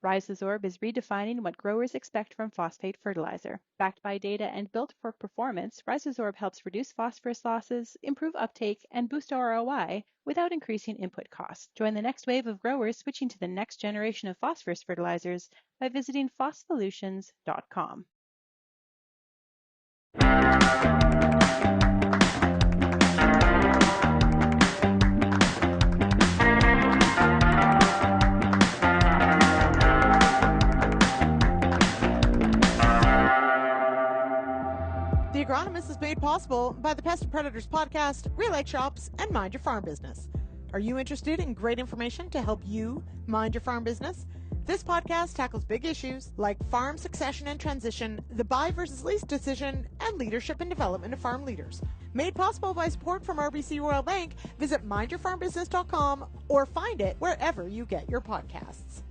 RiseAbsorb is redefining what growers expect from phosphate fertilizer. Backed by data and built for performance, RiseAbsorb helps reduce phosphorus losses, improve uptake, and boost ROI without increasing input costs. Join the next wave of growers switching to the next generation of phosphorus fertilizers by visiting phossolutions.com. The Agronomist is made possible by the Pest and Predators podcast, RealAg Shops, and Mind Your Farm Business. Are you interested in great information to help you mind your farm business? This podcast tackles big issues like farm succession and transition, the buy versus lease decision, and leadership and development of farm leaders. Made possible by support from RBC Royal Bank, visit mindyourfarmbusiness.com or find it wherever you get your podcasts.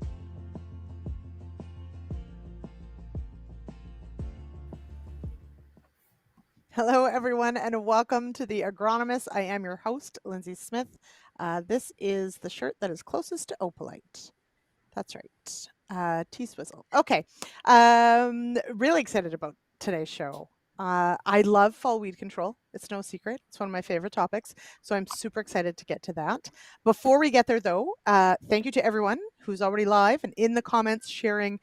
Hello, everyone, and welcome to The Agronomist. I am your host, Lyndsey Smith. This is the shirt that is closest to Opalite. That's right. T-Swizzle. Okay. Really excited about today's show. I love fall weed control. It's no secret. It's one of my favorite topics. So I'm super excited to get to that. Before we get there, though, thank you to everyone who's already live and in the comments sharing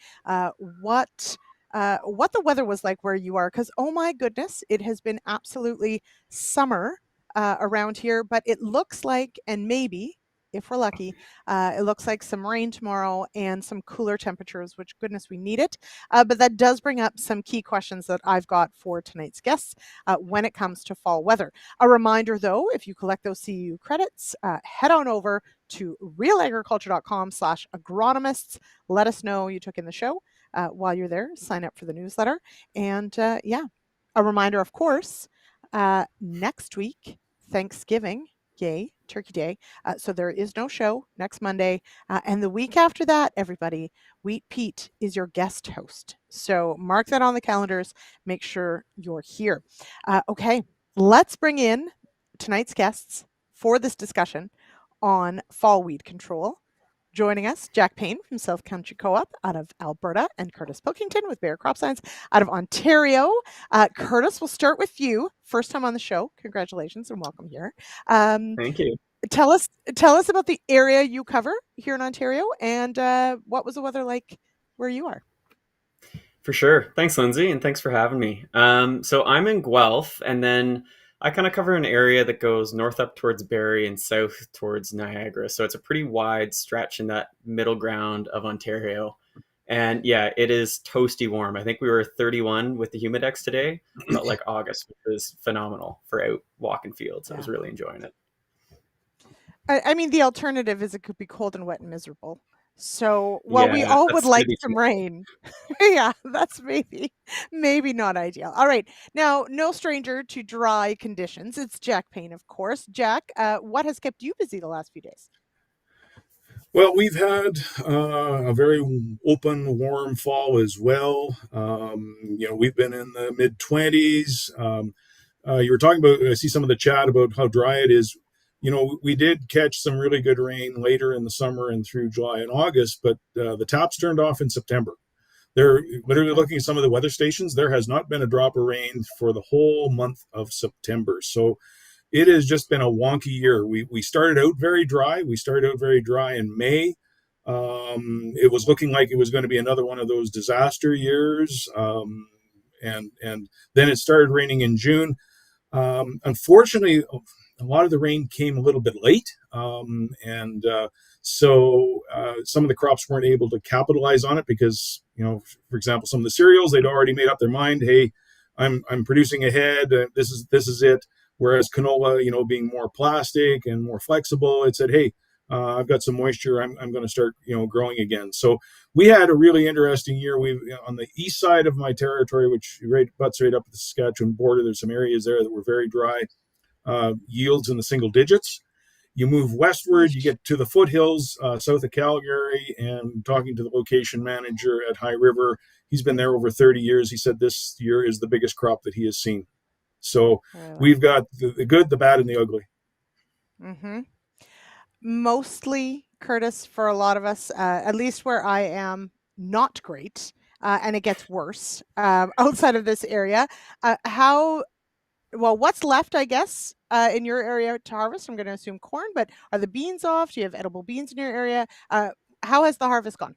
what the weather was like where you are, because oh my goodness, it has been absolutely summer around here, but it looks like, and maybe if we're lucky, it looks like some rain tomorrow and some cooler temperatures, which goodness, we need it. But that does bring up some key questions that I've got for tonight's guests when it comes to fall weather. A reminder though, if you collect those CEU credits, head on over to realagriculture.com/agronomists. Let us know you took in the show. While you're there, sign up for the newsletter. And a reminder, of course, next week, Thanksgiving, yay, Turkey Day. So there is no show next Monday. And the week after that, everybody, Wheat Pete is your guest host. So mark that on the calendars. Make sure you're here. Okay, let's bring in tonight's guests for this discussion on fall weed control. Joining us, Jack Payne from South Country Co-op out of Alberta, and Kurtis Pilkington with Bayer Crop Science out of Ontario. Kurtis, we'll start with you. First time on the show. Congratulations and welcome here. Thank you. Tell us about the area you cover here in Ontario, and what was the weather like where you are? For sure. Thanks, Lyndsey, and thanks for having me. So I'm in Guelph, and then I kind of cover an area that goes north up towards Barrie and south towards Niagara. So it's a pretty wide stretch in that middle ground of Ontario. And yeah, it is toasty warm. I think we were 31 with the humidex today, but like August, which was phenomenal for out walking fields. I was really enjoying it. I mean, the alternative is it could be cold and wet and miserable. So while we all would like some rain, yeah, that's maybe not ideal. All right. Now, no stranger to dry conditions. It's Jack Payne, of course. Jack, what has kept you busy the last few days? Well, we've had a very open, warm fall as well. We've been in the mid-20s. You were talking about, I see some of the chat about how dry it is. We did catch some really good rain later in the summer and through July and August, but the taps turned off in September. They're literally looking at some of the weather stations. There has not been a drop of rain for the whole month of September. So it has just been a wonky year. We started out very dry. We started out very dry in May. It was looking like it was going to be another one of those disaster years. And then it started raining in June. Unfortunately, a lot of the rain came a little bit late, so some of the crops weren't able to capitalize on it because, for example, some of the cereals, they'd already made up their mind, hey, I'm producing ahead, this is it. Whereas canola, being more plastic and more flexible, it said, hey, I've got some moisture, I'm going to start, growing again. So we had a really interesting year. We on the east side of my territory, which butts right up at the Saskatchewan border, there's some areas there that were very dry. Yields in the single digits. You move westward, you get to the foothills south of Calgary, and talking to the location manager at High River, he's been there over 30 years. He said this year is the biggest crop that he has seen. So we've got the good, the bad, and the ugly. Mostly, Kurtis, for a lot of us, at least where I am, not great, and it gets worse outside of this area. What's left, I guess, in your area to harvest? I'm going to assume corn, but are the beans off? Do you have edible beans in your area? How has the harvest gone?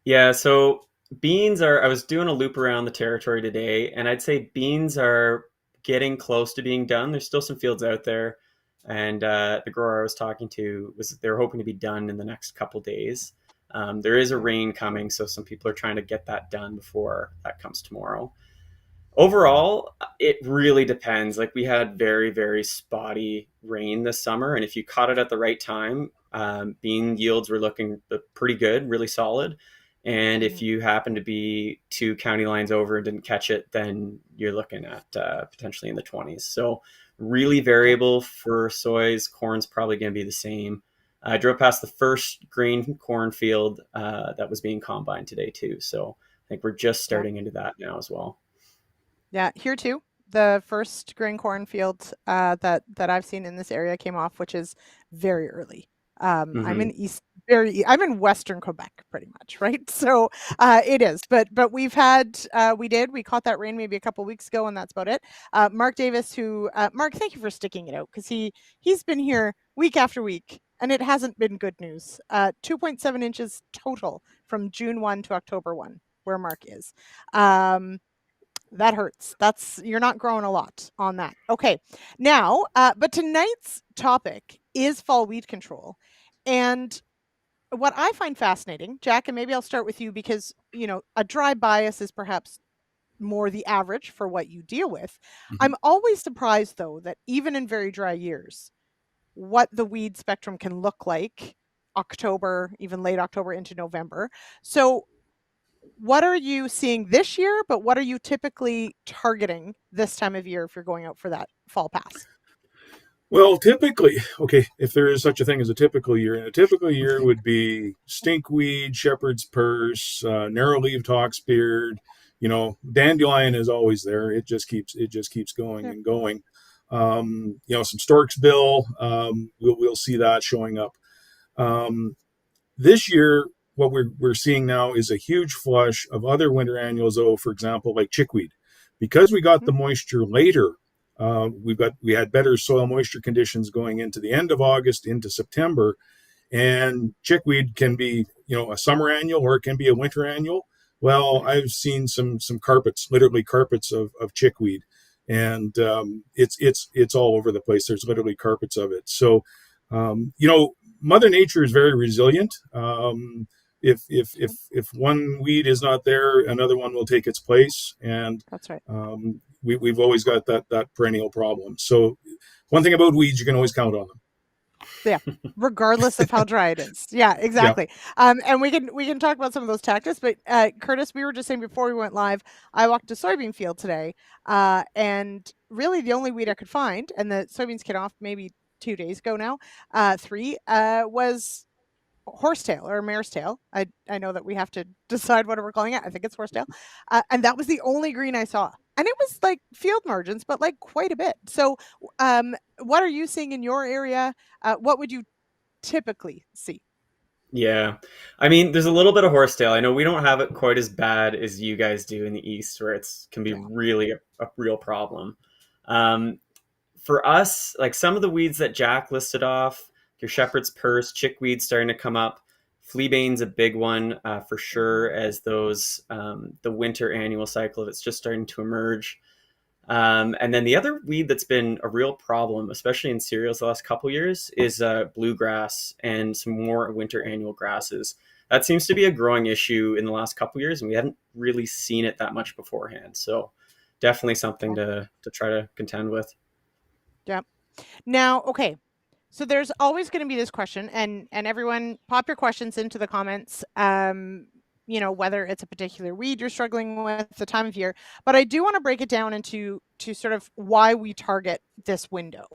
Yeah, so beans are, I was doing a loop around the territory today, and I'd say beans are getting close to being done. There's still some fields out there, and the grower I was talking to was they're hoping to be done in the next couple days. There is a rain coming, so some people are trying to get that done before that comes tomorrow. Overall, it really depends. Like we had very, very spotty rain this summer, and if you caught it at the right time, bean yields were looking pretty good, really solid. And if you happen to be 2 county lines over and didn't catch it, then you're looking at potentially in the 20s. So really variable for soys. Corn's probably going to be the same. I drove past the first grain cornfield that was being combined today too. So I think we're just starting into that now as well. Yeah, here too. The first grain cornfield that I've seen in this area came off, which is very early. I'm in Western Quebec, pretty much, right? So it is. But we caught that rain maybe a couple weeks ago, and that's about it. Mark Davis, Mark, thank you for sticking it out, because he's been here week after week, and it hasn't been good news. 2.7 inches total from June 1 to October 1, where Mark is. That hurts. You're not growing a lot on that. Okay. Now, but tonight's topic is fall weed control. And what I find fascinating, Jack, and maybe I'll start with you because, a dry bias is perhaps more the average for what you deal with. Mhm. I'm always surprised, though, that even in very dry years, what the weed spectrum can look like October, even late October into November. So what are you seeing this year, but what are you typically targeting this time of year if you're going out for that fall pass? Well, typically, okay, if there is such a thing as a typical year, and a typical year would be stinkweed, shepherd's purse, narrow-leaved hawksbeard. Dandelion is always there. It just keeps going and going. Some stork's bill. We'll see that showing up. This year, what we're seeing now is a huge flush of other winter annuals, though, for example, like chickweed. Because we got the moisture later, we had better soil moisture conditions going into the end of August into September, and chickweed can be a summer annual or it can be a winter annual. Well, I've seen some carpets, literally carpets of chickweed, and it's all over the place. There's literally carpets of it. So Mother Nature is very resilient. If one weed is not there, another one will take its place, and that's right. We've always got that perennial problem. So one thing about weeds, you can always count on them. Yeah, regardless of how dry it is. Yeah, exactly. Yeah. And we can talk about some of those tactics. But Kurtis, we were just saying before we went live, I walked a soybean field today, and really the only weed I could find, and the soybeans came off maybe 2 days ago now, 3, was horsetail or mare's tail. I know that we have to decide what we're calling it. I think it's horsetail. And that was the only green I saw. And it was like field margins, but like quite a bit. So what are you seeing in your area? What would you typically see? Yeah. I mean, there's a little bit of horsetail. I know we don't have it quite as bad as you guys do in the East, where it's can be really a real problem. For us, like some of the weeds that Jack listed off, your shepherd's purse, chickweed starting to come up. Fleabane's a big one for sure, as those the winter annual cycle of it's just starting to emerge. And then the other weed that's been a real problem, especially in cereals the last couple years, is bluegrass and some more winter annual grasses. That seems to be a growing issue in the last couple years, and we haven't really seen it that much beforehand. So definitely something to try to contend with. Yeah. Now, okay. So there's always going to be this question, and everyone pop your questions into the comments. Whether it's a particular weed you're struggling with, the time of year, but I do want to break it down into sort of why we target this window.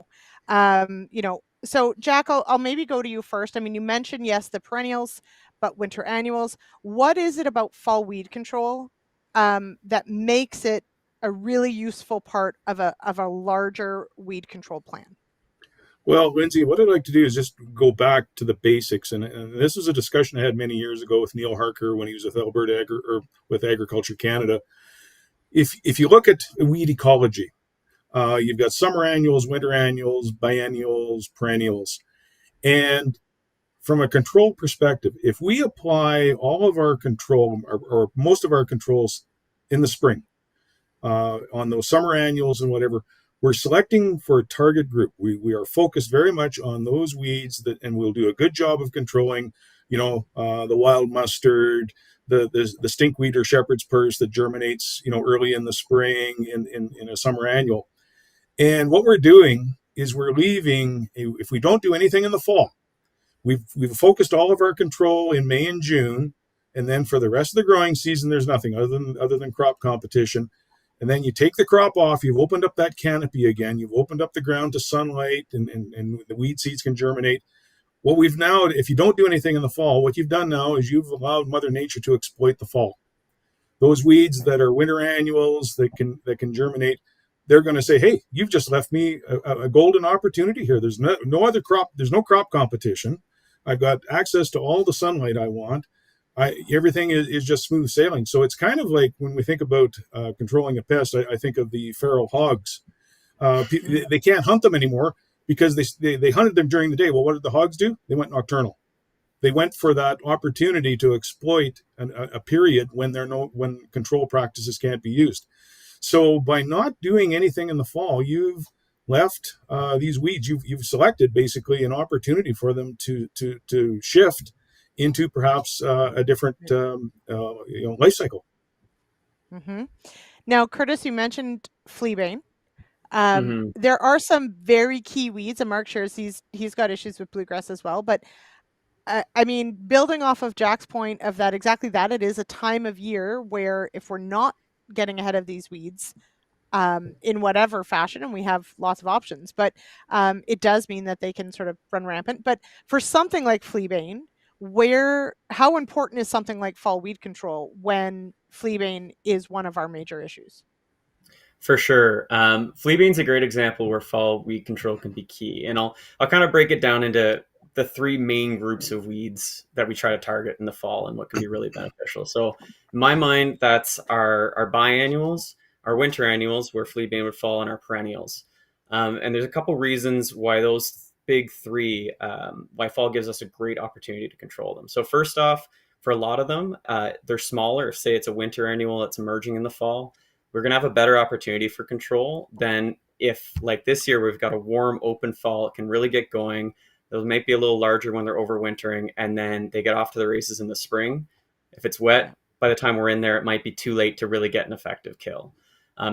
So Jack, I'll maybe go to you first. I mean, you mentioned, yes, the perennials, but winter annuals. What is it about fall weed control that makes it a really useful part of a larger weed control plan? Well, Lyndsey, what I'd like to do is just go back to the basics, and this was a discussion I had many years ago with Neil Harker when he was with or with Agriculture Canada. If you look at weed ecology, you've got summer annuals, winter annuals, biennials, perennials, and from a control perspective, if we apply all of our control or most of our controls in the spring on those summer annuals and whatever, we're selecting for a target group. We are focused very much on those weeds and we'll do a good job of controlling, the wild mustard, the stinkweed or shepherd's purse that germinates, early in the spring in a summer annual. And what we're doing is we're leaving, if we don't do anything in the fall, we've focused all of our control in May and June, and then for the rest of the growing season, there's nothing other than crop competition. And then you take the crop off, you've opened up that canopy again, you've opened up the ground to sunlight, and the weed seeds can germinate. What we've now, if you don't do anything in the fall, what you've done now is you've allowed Mother Nature to exploit the fall. Those weeds that are winter annuals that can germinate, they're going to say, "Hey, you've just left me a golden opportunity here. There's no other crop. There's no crop competition. I've got access to all the sunlight I want. Everything is just smooth sailing." So it's kind of like when we think about controlling a pest, I think of the feral hogs. They can't hunt them anymore because they hunted them during the day. Well, what did the hogs do? They went nocturnal. They went for that opportunity to exploit a period when when control practices can't be used. So by not doing anything in the fall, you've left these weeds. You've selected basically an opportunity for them to shift into perhaps a different life cycle. Mm-hmm. Now, Kurtis, you mentioned fleabane. Mhm. There are some very key weeds, and Mark shares he's got issues with bluegrass as well. But I mean, building off of Jack's point of that, exactly that, it is a time of year where if we're not getting ahead of these weeds in whatever fashion, and we have lots of options, but it does mean that they can sort of run rampant. But for something like fleabane, how important is something like fall weed control when fleabane is one of our major issues? For sure. Fleabane's a great example where fall weed control can be key. And I'll kind of break it down into the three main groups of weeds that we try to target in the fall and what can be really beneficial. So in my mind, that's our biannuals, our winter annuals, where fleabane would fall, and our perennials. And there's a couple reasons why those big three, why fall gives us a great opportunity to control them. So first off, for a lot of them, they're smaller. If, say, it's a winter annual that's emerging in the fall, we're going to have a better opportunity for control than if, like this year, we've got a warm, open fall. It can really get going. Those might be a little larger when they're overwintering, and then they get off to the races in the spring. If it's wet, by the time we're in there, it might be too late to really get an effective kill.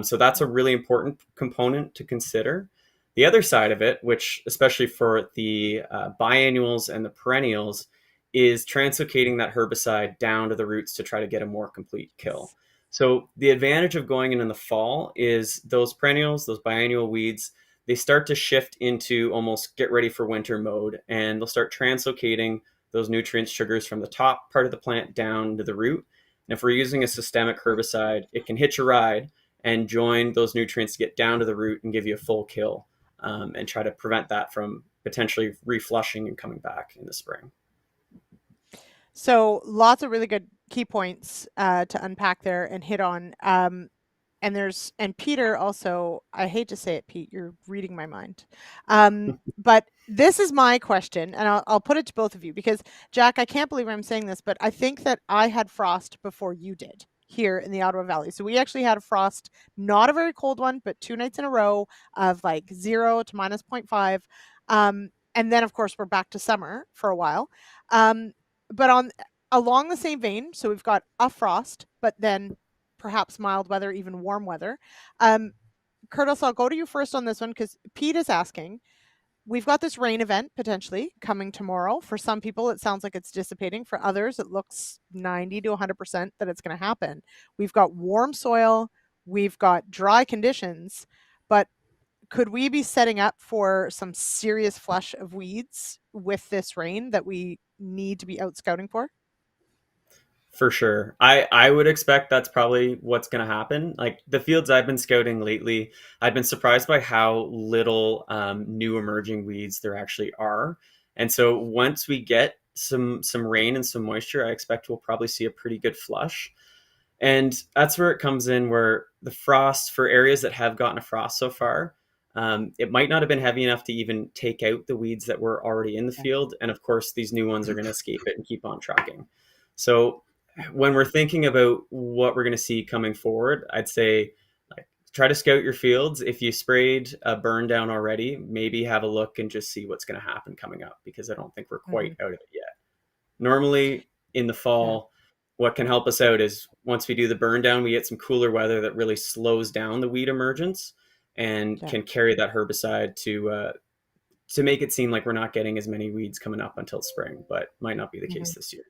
So that's a really important component to consider. The other side of it, which especially for the biannuals and the perennials, is translocating that herbicide down to the roots to try to get a more complete kill. So the advantage of going in the fall is those perennials, those biannual weeds, they start to shift into almost get ready for winter mode, and they'll start translocating those nutrient sugars from the top part of the plant down to the root. And if we're using a systemic herbicide, it can hitch a ride and join those nutrients to get down to the root and give you a full kill, and try to prevent that from potentially reflushing and coming back in the spring. So lots of really good key points to unpack there and hit on. And Peter also, I hate to say it, Pete, you're reading my mind. But this is my question, and I'll put it to both of you because, Jack, I can't believe I'm saying this, but I think that I had frost before you did here in the Ottawa Valley. So we actually had a frost, not a very cold one, but 2 nights in a row of like 0 to minus 0.5. And then, of course, we're back to summer for a while. But along the same vein, so we've got a frost, but then perhaps mild weather, even warm weather. Kurtis, I'll go to you first on this one because Pete is asking, we've got this rain event potentially coming tomorrow. For some people, it sounds like it's dissipating. For others, it looks 90 to 100% that it's going to happen. We've got warm soil, we've got dry conditions, but could we be setting up for some serious flush of weeds with this rain that we need to be out scouting for? For sure. I would expect that's probably what's going to happen. Like the fields I've been scouting lately, I've been surprised by how little new emerging weeds there actually are. And so once we get some rain and some moisture, I expect we'll probably see a pretty good flush. And that's where it comes in, where the frost for areas that have gotten a frost so far, it might not have been heavy enough to even take out the weeds that were already in the field. And of course, these new ones are going to escape it and keep on trucking. So when we're thinking about what we're going to see coming forward, I'd say like, try to scout your fields. If you sprayed a burn down already, maybe have a look and just see what's going to happen coming up, because I don't think we're quite out of it yet. Normally in the fall, what can help us out is once we do the burn down, we get some cooler weather that really slows down the weed emergence and can carry that herbicide to make it seem like we're not getting as many weeds coming up until spring, but might not be the case this year.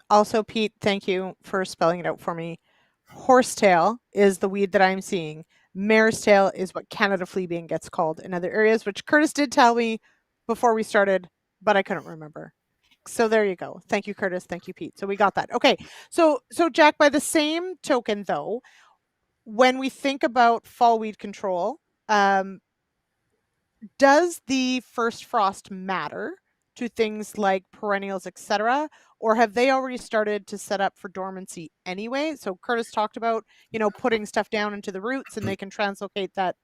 Also, Pete, thank you for spelling it out for me. Horsetail is the weed that I'm seeing. Mare's tail is what Canada fleabane gets called in other areas, which Kurtis did tell me before we started, but I couldn't remember. So there you go. Thank you, Kurtis. Thank you, Pete. So we got that. Okay. So Jack, by the same token, though, when we think about fall weed control, does the first frost matter to things like perennials, etc., or have they already started to set up for dormancy anyway? So Kurtis talked about, putting stuff down into the roots and they can translocate that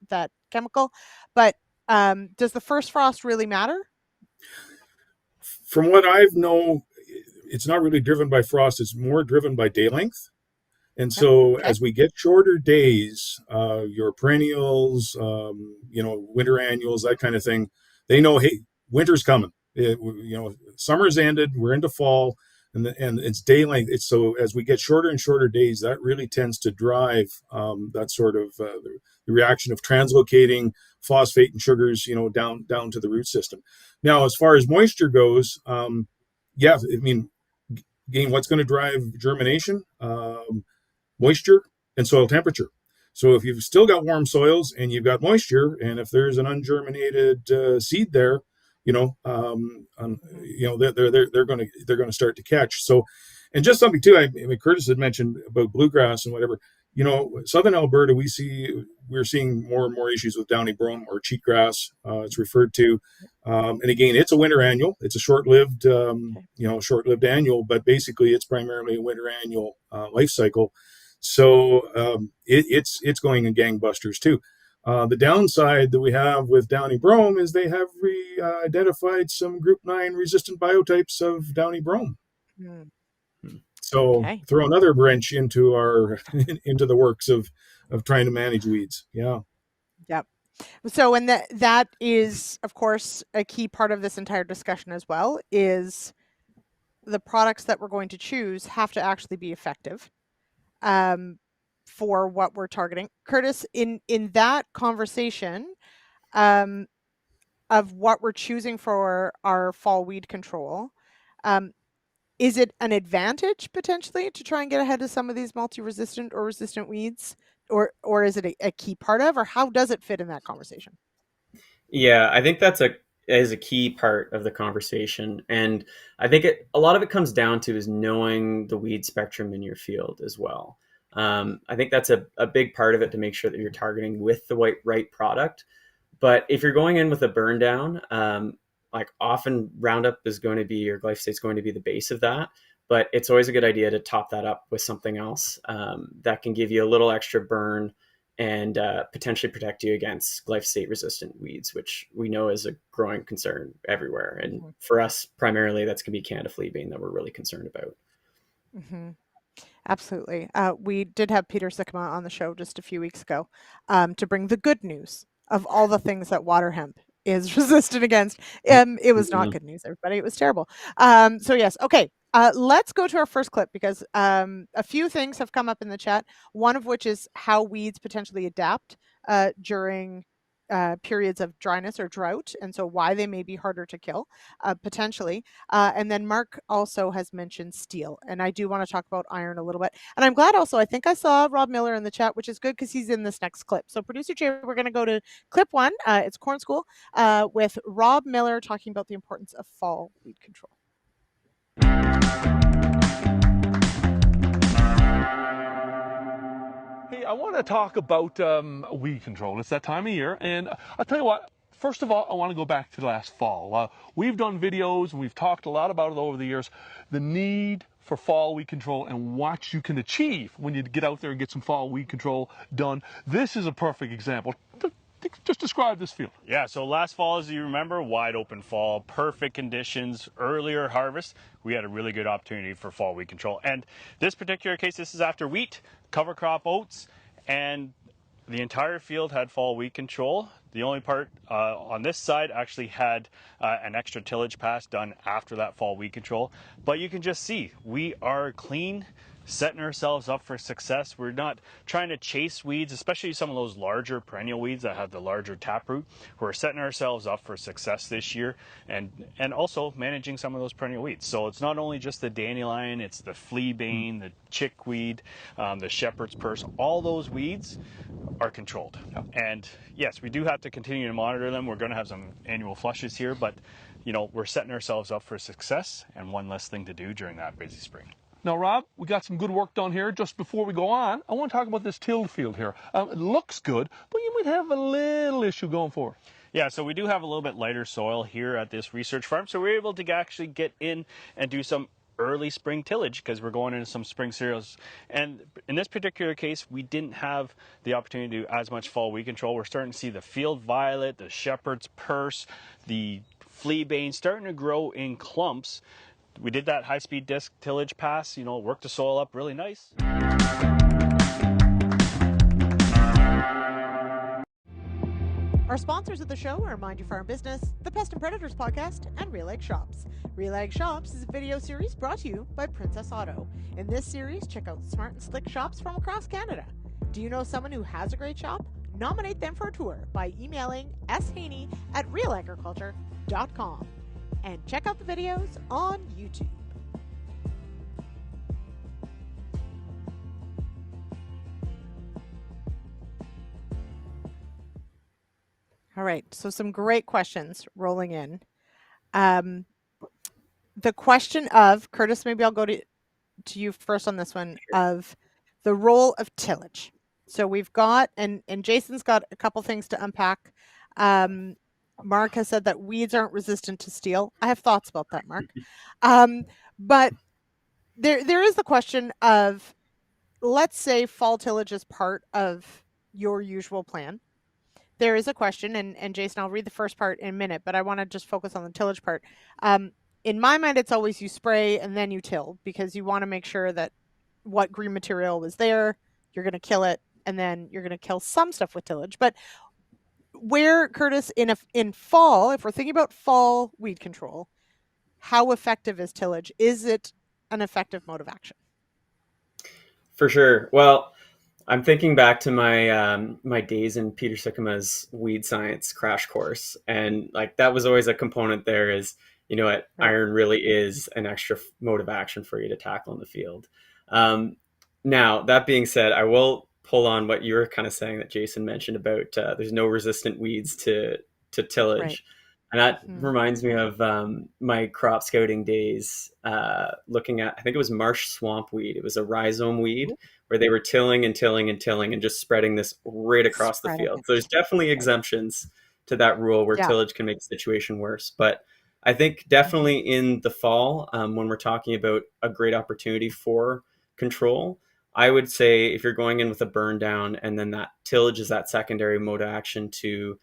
chemical, but does the first frost really matter? From what I know, it's not really driven by frost. It's more driven by day length. And so as we get shorter days, your perennials, winter annuals, that kind of thing, they know, hey, winter's coming. Summer's ended, we're into fall, and it's day length. So as we get shorter and shorter days, that really tends to drive that sort of the reaction of translocating phosphate and sugars, down to the root system. Now, as far as moisture goes, again, what's going to drive germination? Moisture and soil temperature. So if you've still got warm soils and you've got moisture, and if there's an ungerminated seed there, they're going to start to catch. So, and just something too, Kurtis had mentioned about bluegrass and whatever. Southern Alberta, we're seeing more and more issues with downy brome or cheatgrass. It's referred to, and again, it's a winter annual. It's a short-lived annual, but basically, it's primarily a winter annual life cycle. So it's going in gangbusters too. The downside that we have with downy brome is they have identified some group 9 resistant biotypes of downy brome. So throw another wrench into the works of trying to manage weeds. Yeah. Yep. So, and that is, of course, a key part of this entire discussion as well, is the products that we're going to choose have to actually be effective for what we're targeting. Kurtis, in that conversation of what we're choosing for our fall weed control, is it an advantage potentially to try and get ahead of some of these multi-resistant or resistant weeds, or is it a key part of, or how does it fit in that conversation? Yeah, I think that's a key part of the conversation. And I think a lot of it comes down to is knowing the weed spectrum in your field as well. I think that's a big part of it, to make sure that you're targeting with the right product. But if you're going in with a burn down, like often Roundup is going to be, or glyphosate is going to be the base of that. But it's always a good idea to top that up with something else that can give you a little extra burn and potentially protect you against glyphosate-resistant weeds, which we know is a growing concern everywhere. And for us, primarily, that's going to be Canada fleabane that we're really concerned about. Mm-hmm. Absolutely. We did have Peter Sikkema on the show just a few weeks ago to bring the good news of all the things that water hemp is resistant against. It was not good news, everybody. It was terrible. So yes. Okay. Let's go to our first clip, because a few things have come up in the chat, one of which is how weeds potentially adapt during periods of dryness or drought, and so why they may be harder to kill potentially. And then Mark also has mentioned steel, and I do want to talk about iron a little bit. And I'm glad also, I think I saw Rob Miller in the chat, which is good because he's in this next clip. So producer Jay, we're going to go to clip 1. It's Corn School with Rob Miller talking about the importance of fall weed control. Hey, I want to talk about weed control. It's that time of year, and I'll tell you what. First of all, I want to go back to last fall. We've done videos and we've talked a lot about it over the years. The need for fall weed control and what you can achieve when you get out there and get some fall weed control done. This is a perfect example. Just describe this field. Yeah, so last fall, as you remember, wide open fall, perfect conditions, earlier harvest. We had a really good opportunity for fall weed control. And this particular case, this is after wheat, cover crop oats, and the entire field had fall weed control. The only part on this side actually had an extra tillage pass done after that fall weed control. But you can just see we are clean, setting ourselves up for success. We're not trying to chase weeds, especially some of those larger perennial weeds that have the larger taproot. We're setting ourselves up for success this year, and also managing some of those perennial weeds. So it's not only just the dandelion, it's the fleabane, the chickweed, the shepherd's purse. All those weeds are controlled. And yes, we do have to continue to monitor them. We're going to have some annual flushes here, but we're setting ourselves up for success and one less thing to do during that busy spring. Now, Rob, we got some good work done here. Just before we go on, I want to talk about this tilled field here. It looks good, but you might have a little issue going forward. Yeah, so we do have a little bit lighter soil here at this research farm, so we're able to actually get in and do some early spring tillage because we're going into some spring cereals. And in this particular case, we didn't have the opportunity to do as much fall weed control. We're starting to see the field violet, the shepherd's purse, the fleabane starting to grow in clumps. We did that high-speed disc tillage pass, worked the soil up really nice. Our sponsors of the show are Mind Your Farm Business, the Pest and Predators Podcast, and RealAg Shops. RealAg Shops is a video series brought to you by Princess Auto. In this series, check out smart and slick shops from across Canada. Do you know someone who has a great shop? Nominate them for a tour by emailing shaney@realagriculture.com. And check out the videos on YouTube. All right, so some great questions rolling in. The question of, Kurtis, maybe I'll go to you first on this one, of the role of tillage. So we've got, and Jason's got a couple things to unpack. Mark has said that weeds aren't resistant to steel. I have thoughts about that, Mark. But there is the question of, let's say fall tillage is part of your usual plan. There is a question, and Jason, I'll read the first part in a minute, but I want to just focus on the tillage part. In my mind, it's always you spray and then you till, because you want to make sure that what green material was there, you're going to kill it, and then you're going to kill some stuff with tillage. But where, Kurtis, in fall, if we're thinking about fall weed control, how effective is tillage? Is it an effective mode of action? For sure. Well, I'm thinking back to my my days in Peter Sycama's weed science crash course, and like that was always a component there. Is what iron really is an extra mode of action for you to tackle in the field. Now that being said, I will pull on what you were kind of saying that Jason mentioned about there's no resistant weeds to tillage. Right. And that reminds me of my crop scouting days looking at, I think it was marsh swamp weed. It was a rhizome weed where they were tilling and tilling and tilling and just spreading this right across the field. So there's definitely exemptions to that rule where tillage can make the situation worse. But I think definitely in the fall, when we're talking about a great opportunity for control, I would say if you're going in with a burn down and then that tillage is that secondary mode of action to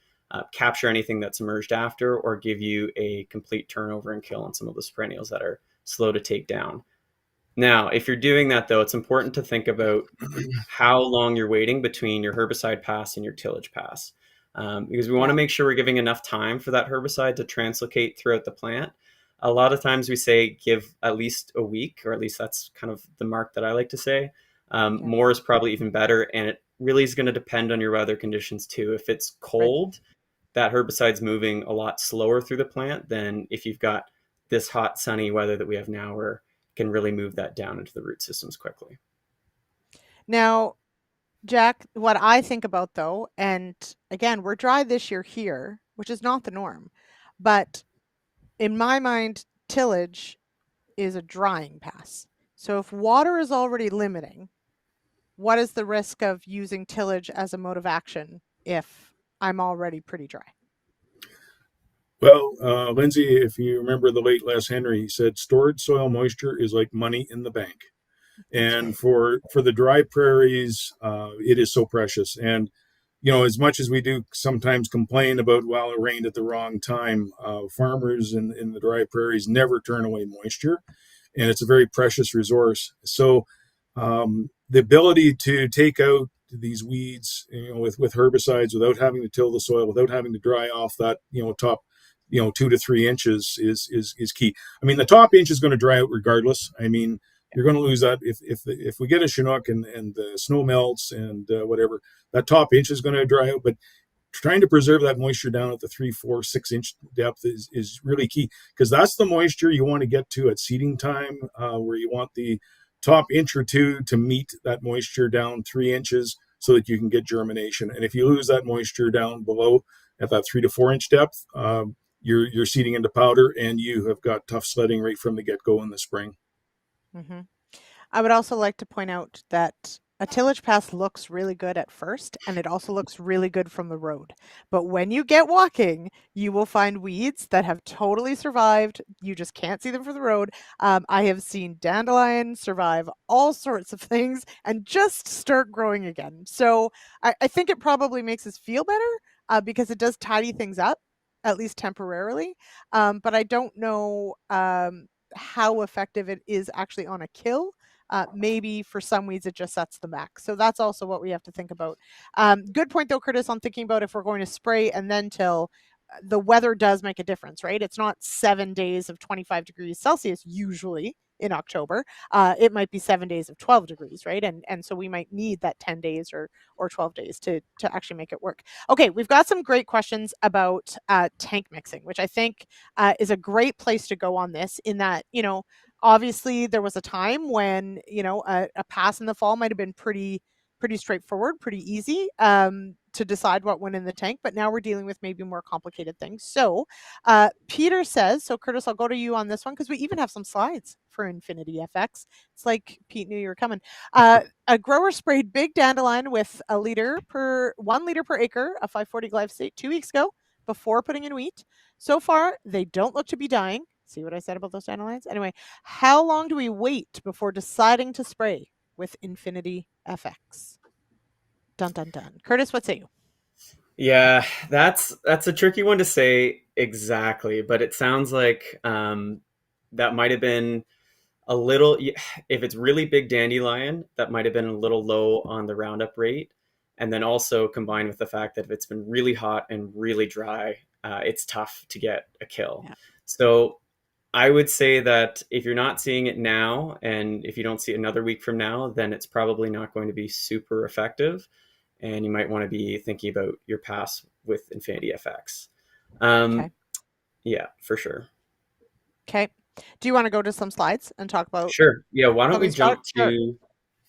capture anything that's emerged after or give you a complete turnover and kill on some of those perennials that are slow to take down. Now, if you're doing that, though, it's important to think about how long you're waiting between your herbicide pass and your tillage pass, because we want to make sure we're giving enough time for that herbicide to translocate throughout the plant. A lot of times we say give at least a week, or at least that's kind of the mark that I like to say. More is probably even better, and it really is going to depend on your weather conditions too. If it's cold, that herbicide's moving a lot slower through the plant than if you've got this hot, sunny weather that we have now, where it can really move that down into the root systems quickly. Now, Jack, what I think about though, and again, we're dry this year here, which is not the norm, but in my mind, tillage is a drying pass. So if water is already limiting, what is the risk of using tillage as a mode of action if I'm already pretty dry? Well, Lyndsey, if you remember the late Les Henry, he said stored soil moisture is like money in the bank. That's And right. for the dry prairies, it is so precious. And as much as we do sometimes complain about, well, it rained at the wrong time, farmers in the dry prairies never turn away moisture, and it's a very precious resource. So the ability to take out these weeds, with herbicides without having to till the soil, without having to dry off that, top, 2 to 3 inches is key. I mean, the top inch is going to dry out regardless. I mean, you're going to lose that if we get a Chinook and the snow melts and whatever, that top inch is going to dry out. But trying to preserve that moisture down at the 3, 4, 6 inch depth is really key, because that's the moisture you want to get to at seeding time, where you want the top inch or two to meet that moisture down 3 inches so that you can get germination. And if you lose that moisture down below at that 3 to 4 inch depth, you're seeding into powder, and you have got tough sledding right from the get-go in the spring. Mm-hmm. I would also like to point out that a tillage path looks really good at first, and it also looks really good from the road. But when you get walking, you will find weeds that have totally survived. You just can't see them from the road. I have seen dandelion survive all sorts of things and just start growing again. So I think it probably makes us feel better because it does tidy things up, at least temporarily. But I don't know how effective it is actually on a kill. Maybe for some weeds it just sets them back. So that's also what we have to think about. Good point though, Kurtis, on thinking about if we're going to spray and then till. The weather does make a difference, right? It's not 7 days of 25 degrees Celsius usually in October. It might be 7 days of 12 degrees, right? And so we might need that 10 days or 12 days to actually make it work. Okay, we've got some great questions about tank mixing, which I think is a great place to go on this, in that, obviously there was a time when, a pass in the fall might have been pretty straightforward, pretty easy to decide what went in the tank, but now we're dealing with maybe more complicated things. So Peter says, so Kurtis, I'll go to you on this one, because we even have some slides for Infinity FX. It's like Pete knew you were coming. A grower sprayed big dandelion with 1 liter per acre of 540 glyphosate 2 weeks ago before putting in wheat. So far, they don't look to be dying. See what I said about those dandelions? Anyway, how long do we wait before deciding to spray with Infinity FX? Dun dun dun. Kurtis, what say you? Yeah, that's a tricky one to say exactly, but it sounds like that might have been a little, if it's really big dandelion, that might have been a little low on the Roundup rate. And then also combined with the fact that if it's been really hot and really dry, it's tough to get a kill. Yeah. So I would say that if you're not seeing it now, and if you don't see it another week from now, then it's probably not going to be super effective. And you might want to be thinking about your pass with Infinity FX. Okay. Yeah, for sure. Okay. Do you want to go to some slides and talk about? Sure. Yeah. Why don't Let we me start. jump Sure. to?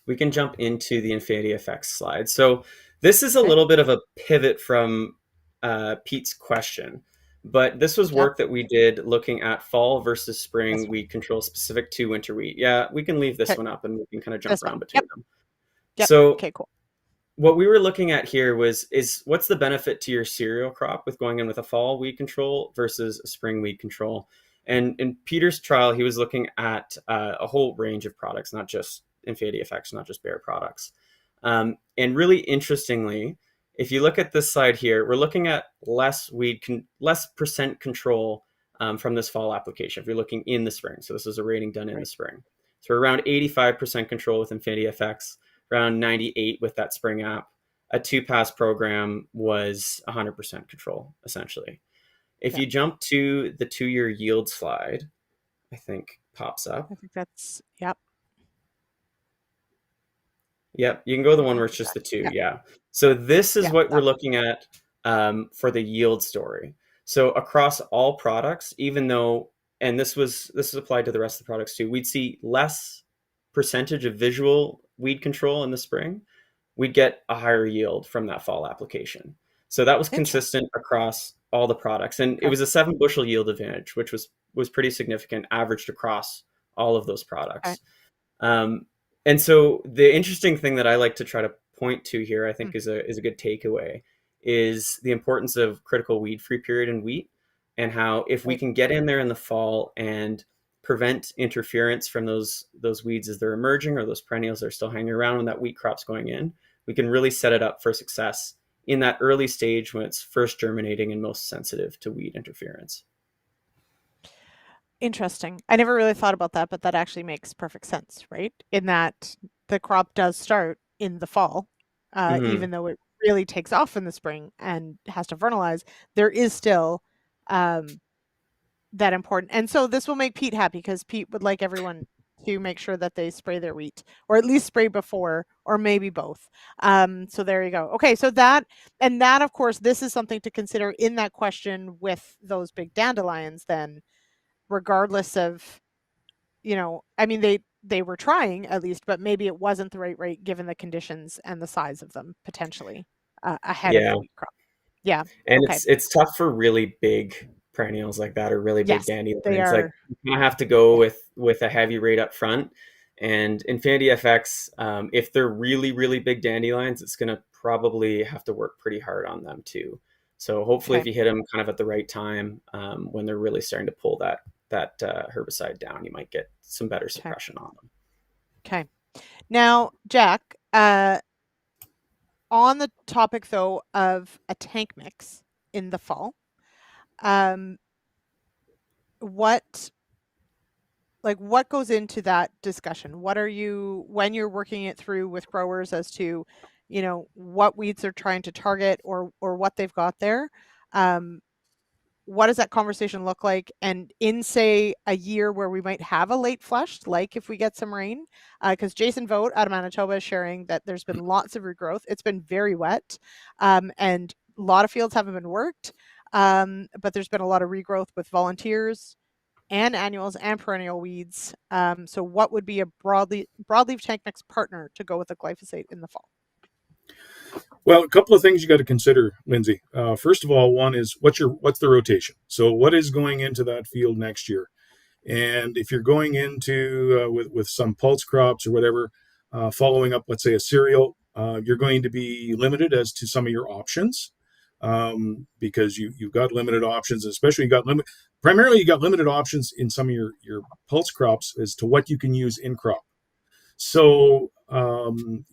We can jump into the Infinity FX slide. So this is a Okay. little bit of a pivot from Pete's question, but this was Yep. work that we did looking at fall versus spring This one. weed control specific to winter wheat. Yeah, we can leave this Okay. one up and we can kind of jump This around one. between Yep. them. Yep. So Okay. Cool. what we were looking at here is what's the benefit to your cereal crop with going in with a fall weed control versus a spring weed control. And in Peter's trial, he was looking at a whole range of products, not just Infinity FX, not just Bayer products. And really interestingly, if you look at this slide here, we're looking at less percent control from this fall application if you're looking in the spring. So this is a rating done in the spring. So we're around 85% control with Infinity FX, around 98 with that spring app. A 2-pass program was 100% control, essentially. If you jump to the 2-year yield slide, I think pops up. I think that's, yep. Yep, you can go to the one where it's just the 2. Yeah. So this is what we're looking at for the yield story. So across all products, even though, and this is applied to the rest of the products too, we'd see less percentage of visual weed control in the spring. We'd get a higher yield from that fall application. So that was consistent across all the products. And it was a 7 bushel yield advantage, which was pretty significant, averaged across all of those products. And so the interesting thing that I like to try to point to here, I think is a good takeaway, is the importance of critical weed-free period in wheat, and how if we can get in there in the fall and prevent interference from those weeds as they're emerging, or those perennials that are still hanging around when that wheat crop's going in, we can really set it up for success in that early stage when it's first germinating and most sensitive to weed interference. Interesting. I never really thought about that, but that actually makes perfect sense, right? In that the crop does start in the fall, even though it really takes off in the spring and has to fertilize, there is still that important. And so this will make Pete happy, because Pete would like everyone to make sure that they spray their wheat, or at least spray before, or maybe both. So there you go. Okay, so that, of course, this is something to consider in that question with those big dandelions then, regardless of, I mean, they were trying at least, but maybe it wasn't the right rate given the conditions and the size of them potentially ahead of the wheat crop. Yeah. And okay. it's tough for really big perennials like that, or really big Yes, they dandelions. are. Like, you have to go with a heavy rate up front. And Infinity FX, if they're really, really big dandelions, it's going to probably have to work pretty hard on them too. So hopefully if you hit them kind of at the right time, when they're really starting to pull that herbicide down, you might get some better suppression on them. Okay. Now, Jack, on the topic though of a tank mix in the fall, what goes into that discussion? What are you, when you're working it through with growers as to, what weeds they're trying to target, or what they've got there? What does that conversation look like? And in, say, a year where we might have a late flush, like if we get some rain, because Jason Vogt out of Manitoba is sharing that there's been lots of regrowth. It's been very wet, and a lot of fields haven't been worked, but there's been a lot of regrowth with volunteers and annuals and perennial weeds. So what would be a broadleaf tank mix partner to go with the glyphosate in the fall? Well, a couple of things you got to consider, Lyndsey. First of all, one is what's the rotation? So what is going into that field next year? And if you're going into with some pulse crops or whatever, following up, let's say, a cereal, you're going to be limited as to some of your options, because you've got limited options, especially you got limited options in some of your pulse crops as to what you can use in crop. So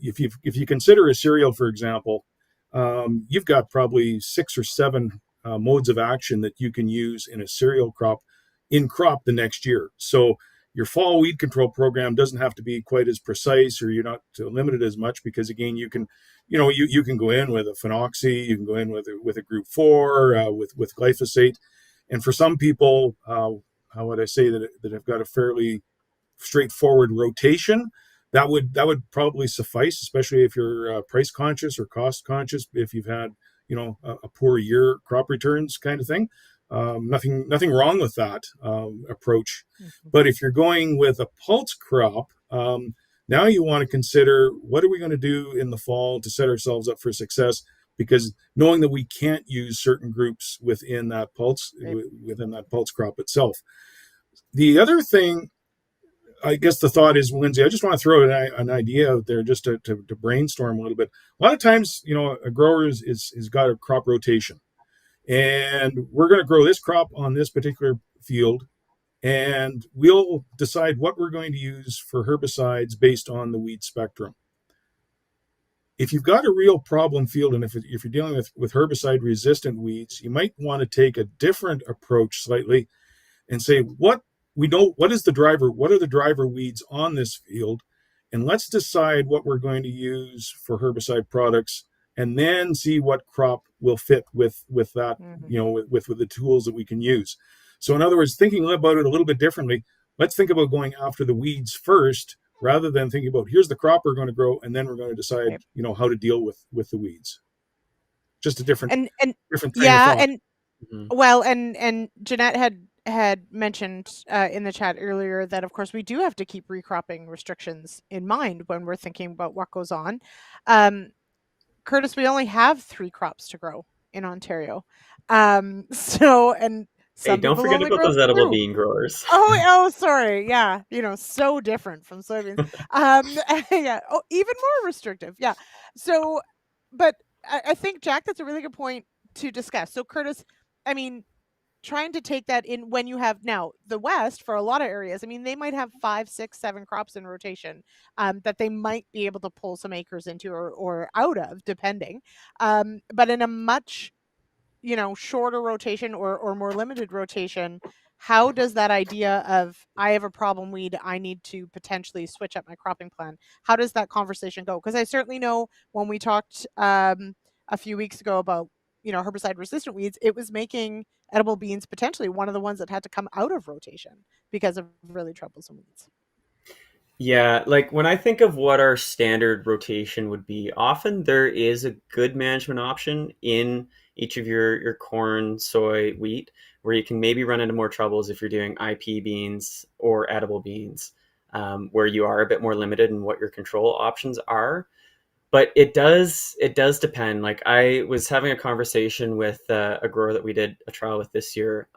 if you consider a cereal, for example, you've got probably 6 or 7 modes of action that you can use in a cereal crop the next year. So your fall weed control program doesn't have to be quite as precise, or you're not limited as much, because again, you can go in with a phenoxy, you can go in with a group 4, with glyphosate. And for some people, how would I say that have got a fairly straightforward rotation, that would probably suffice, especially if you're price conscious or cost conscious, if you've had a poor year crop returns kind of thing. Nothing wrong with that approach. But if you're going with a pulse crop, now you want to consider, what are we going to do in the fall to set ourselves up for success? Because knowing that we can't use certain groups within that pulse crop itself. The other thing, I guess the thought is, Lyndsey, I just want to throw an idea out there just to brainstorm a little bit. A lot of times, a grower is got a crop rotation, and we're going to grow this crop on this particular field, and we'll decide what we're going to use for herbicides based on the weed spectrum. If you've got a real problem field, and if you're dealing with herbicide-resistant weeds, you might want to take a different approach slightly and say, what are the driver weeds on this field, and let's decide what we're going to use for herbicide products, and then see what crop will fit with that, with the tools that we can use. So in other words, thinking about it a little bit differently, let's think about going after the weeds first, rather than thinking about, here's the crop we're going to grow, and then we're going to decide, how to deal with the weeds. Just a different different train of thought. Well, and Jeanette had mentioned in the chat earlier that, of course, we do have to keep recropping restrictions in mind when we're thinking about what goes on. Kurtis, we only have 3 crops to grow in Ontario. So Hey, Some don't people forget only about grow those edible two. bean growers. Oh, sorry. Yeah, so different from soybeans. Um, yeah. Oh, even more restrictive. Yeah. So, but I think Jack, that's a really good point to discuss. So, Kurtis, I mean, trying to take that in when you have now the West for a lot of areas. I mean, they might have 5, 6, 7 crops in rotation that they might be able to pull some acres into or out of, depending. But in a much shorter rotation or more limited rotation, how does that idea of I have a problem weed, I need to potentially switch up my cropping plan, how does that conversation go? Because I certainly know when we talked a few weeks ago about herbicide resistant weeds, it was making edible beans potentially one of the ones that had to come out of rotation because of really troublesome weeds. Yeah, like when I think of what our standard rotation would be, often there is a good management option in each of your corn, soy, wheat, where you can maybe run into more troubles if you're doing IP beans or edible beans, where you are a bit more limited in what your control options are. But it does depend. Like I was having a conversation with a grower that we did a trial with this year.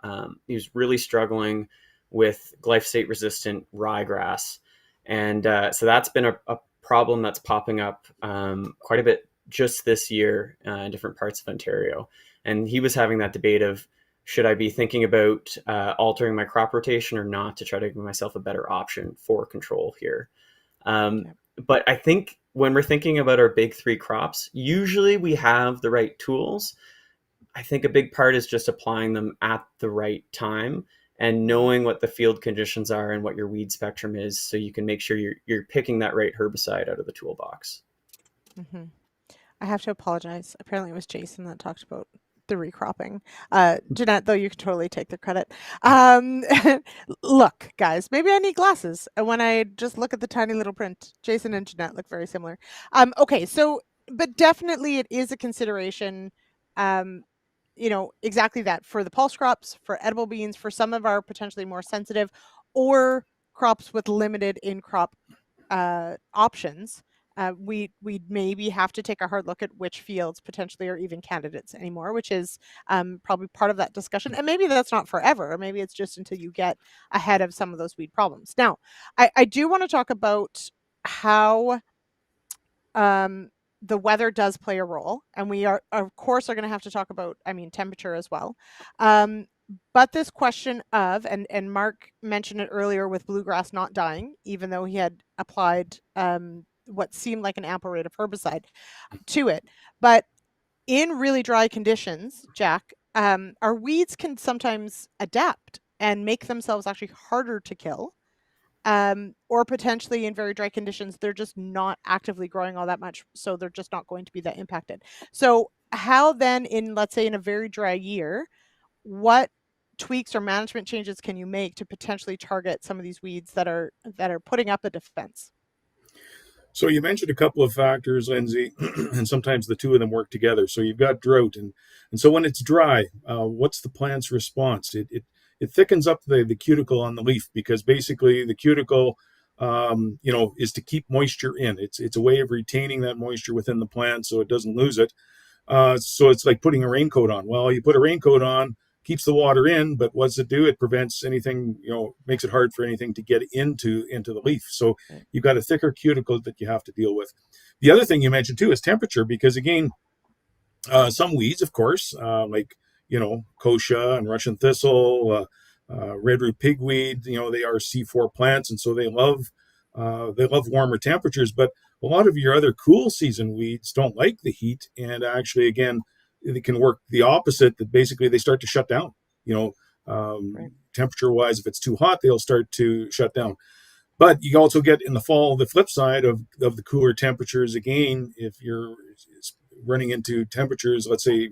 He was really struggling with glyphosate resistant ryegrass, and so that's been a problem that's popping up quite a bit just this year in different parts of Ontario. And he was having that debate of should I be thinking about altering my crop rotation or not to try to give myself a better option for control here. Um, Okay. but I think when we're thinking about our big three crops, usually we have the right tools. I think a big part is just applying them at the right time and knowing what the field conditions are and what your weed spectrum is so you can make sure you're picking that right herbicide out of the toolbox. Mm-hmm. I have to apologize. Apparently, it was Jason that talked about the recropping. Jeanette, though, you can totally take the credit. Um, Look, guys, maybe I need glasses. And when I just look at the tiny little print, Jason and Jeanette look very similar. Okay, so, but definitely it is a consideration. Um, exactly that for the pulse crops, for edible beans, for some of our potentially more sensitive or crops with limited in crop options, we maybe have to take a hard look at which fields potentially are even candidates anymore, which is probably part of that discussion. And maybe that's not forever. Maybe it's just until you get ahead of some of those weed problems. Now, I do want to talk about how um, the weather does play a role, and we are, of course, are going to have to talk about, I mean, temperature as well. Um, but this question of, and Mark mentioned it earlier with bluegrass not dying, even though he had applied what seemed like an ample rate of herbicide to it. But in really dry conditions, Jack, our weeds can sometimes adapt and make themselves actually harder to kill, or potentially in very dry conditions, they're just not actively growing all that much, so they're just not going to be that impacted. So how then in, let's say, in a very dry year, what tweaks or management changes can you make to potentially target some of these weeds that are putting up a defense? So you mentioned a couple of factors, Lindsay, and sometimes the two of them work together. So you've got drought, and so when it's dry, what's the plant's response? It thickens up the cuticle on the leaf because basically the cuticle, is to keep moisture in. It's a way of retaining that moisture within the plant so it doesn't lose it. So it's like putting a raincoat on. Well, you put a raincoat on, keeps the water in, but what's it do? It prevents anything, makes it hard for anything to get into the leaf. So Right. you've got a thicker cuticle that you have to deal with. The other thing you mentioned too is temperature, because again, some weeds, of course, like kochia and Russian thistle, red root pigweed, they are C4 plants, and so they love warmer temperatures. But a lot of your other cool season weeds don't like the heat, and actually, again, it can work the opposite. That basically they start to shut down. Right. Temperature wise, if it's too hot, they'll start to shut down. But you also get in the fall the flip side of the cooler temperatures. Again, if you're running into temperatures, let's say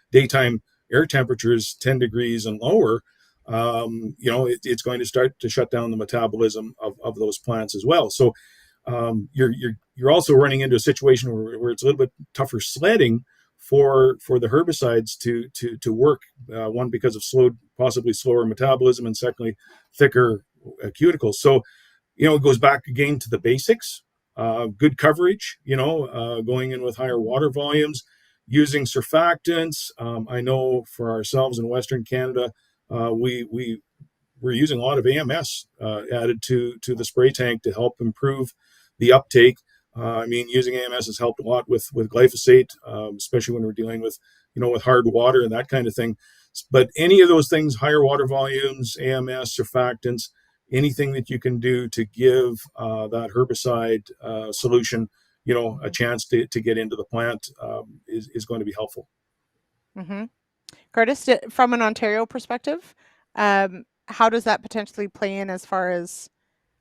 daytime air temperatures 10 degrees and lower, it's going to start to shut down the metabolism of those plants as well. So you're also running into a situation where it's a little bit tougher sledding for the herbicides to work. One, because of possibly slower metabolism, and secondly, thicker cuticles. So it goes back again to the basics. Good coverage, going in with higher water volumes, using surfactants. I know for ourselves in Western Canada, we're using a lot of AMS added to the spray tank to help improve the uptake. I mean, using AMS has helped a lot with glyphosate, especially when we're dealing with with hard water and that kind of thing. But any of those things, higher water volumes, AMS, surfactants, anything that you can do to give that herbicide solution, a chance to get into the plant is going to be helpful. Mm-hmm. Kurtis, from an Ontario perspective, how does that potentially play in as far as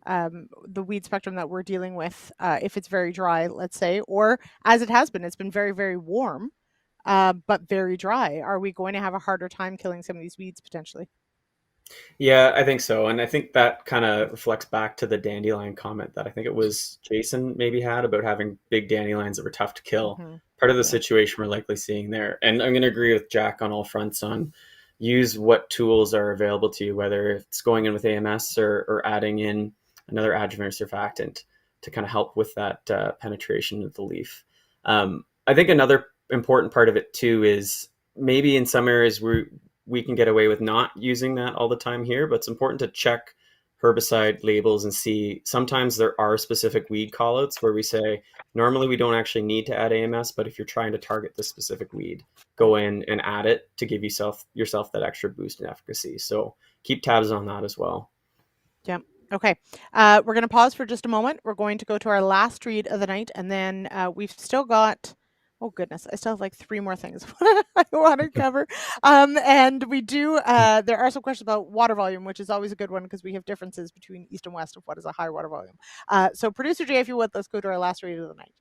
the weed spectrum that we're dealing with, if it's very dry, let's say, or as it has been, it's been very, very warm, but very dry. Are we going to have a harder time killing some of these weeds potentially? Yeah, I think so. And I think that kind of reflects back to the dandelion comment that I think it was Jason maybe had about having big dandelions that were tough to kill. Mm-hmm. Part of the situation we're likely seeing there. And I'm going to agree with Jack on all fronts on use what tools are available to you, whether it's going in with AMS or adding in another adjuvant or surfactant to kind of help with that penetration of the leaf. I think another important part of it too is maybe in some areas we can get away with not using that all the time here, but it's important to check herbicide labels and see. Sometimes there are specific weed callouts where we say, normally we don't actually need to add AMS, but if you're trying to target this specific weed, go in and add it to give yourself that extra boost in efficacy. So keep tabs on that as well. Yeah. Okay. We're going to pause for just a moment. We're going to go to our last read of the night, and then we've still got, oh goodness, I still have like 3 more things I want to cover. And we do, there are some questions about water volume, which is always a good one because we have differences between east and west of what is a high water volume. So producer Jay, if you would, let's go to our last read of the night.